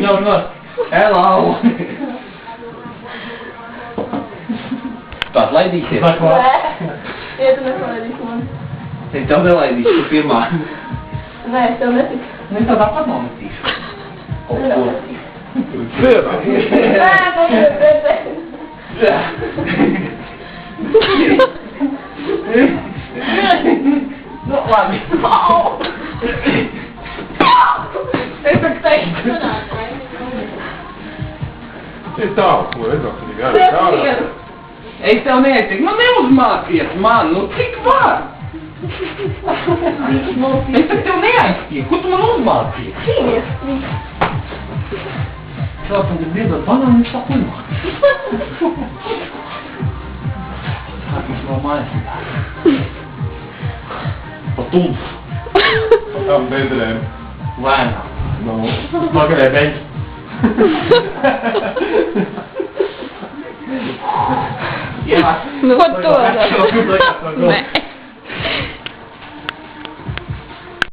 No. Hello. Tu atlaidīsies? Nē, ja tu nepalaidīsi mani. Es tev nelaidīšu, tu pirmā. Nē, es tev netiku. Es tev tāpat nometīšu. Nē, tas ir pretēji. Nu, labi. Es tak teicu. Ir tālu, ko redzot, ka ir gara. Es tev netiku, nu neuzmācies man, nu cik var? Es tev neaiztieku, ko tu man uzmācies? Cīnies. Tev tad ir biedot banānu, viņš tā uzmācies. Tā viņš no mājas ir. Pa tuldu. Pa tam bedrēm. Lēnām. Nu. Magarē beņķi. Nu, ko tu? Nē.